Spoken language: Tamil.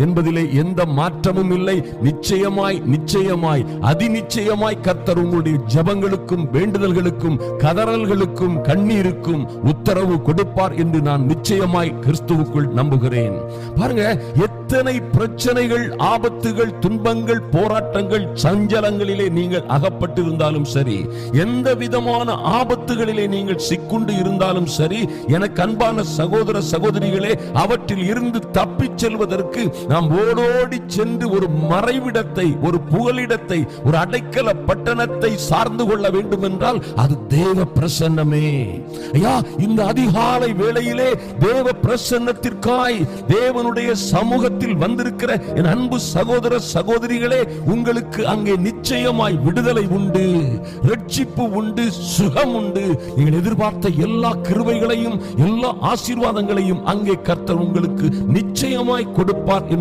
என்பதிலே எந்த மாற்றமும் இல்லை. நிச்சயமாய் நிச்சயமாய் அதிநிச்சயமாய் கர்த்தர் உங்களுடைய ஜெபங்களுக்கும் வேண்டுதல்களுக்கும் கதறல்களுக்கும் கண்ணீருக்கும் உத்தரவு கொடுப்பார் என்று நான் நிச்சயமாய் கிறிஸ்துவுக்குள் நம்புகிறேன். பாருங்க, எத்தனை பிரச்சனைகள், ஆபத்துகள், துன்பங்கள், போராட்டங்கள், சஞ்சலங்களிலே நீங்கள் அகப்பட்டிருந்தாலும் சரி, எந்த விதமான ஆபத்துகளிலே நீங்கள் சிக்குண்டு இருந்தாலும் சரி, எனக்கு அன்பான சகோதர சகோதரிகளே, அவற்றில் இருந்து தப்பிச் செல்வதற்கு நாம் ஓடோடி சென்று ஒரு மறைவிடத்தை, ஒரு புகலிடத்தை, ஒரு அடைக்கல பட்டணத்தை சார்ந்து கொள்ள வேண்டும் என்றால் அது தேவ பிரசன்னமே. ஐயா, இந்த அதிகாலை வேளையிலே தேவ பிரசன்னத்திற்காய் தேவனுடைய சமூகத்தில் வந்திருக்கிற என் அன்பு சகோதர சகோதரிகளே, உங்களுக்கு அங்கே நிச்சயமாய் விடுதலை உண்டு, ரட்சிப்பு உண்டு, சுகம் உண்டு. நீங்கள் எதிர்பார்த்த எல்லா கிருபைகளையும் எல்லா ஆசீர்வாதங்களையும் அங்கே கர்த்தர் உங்களுக்கு நிச்சயமாய் கொடுப்பார் என்பது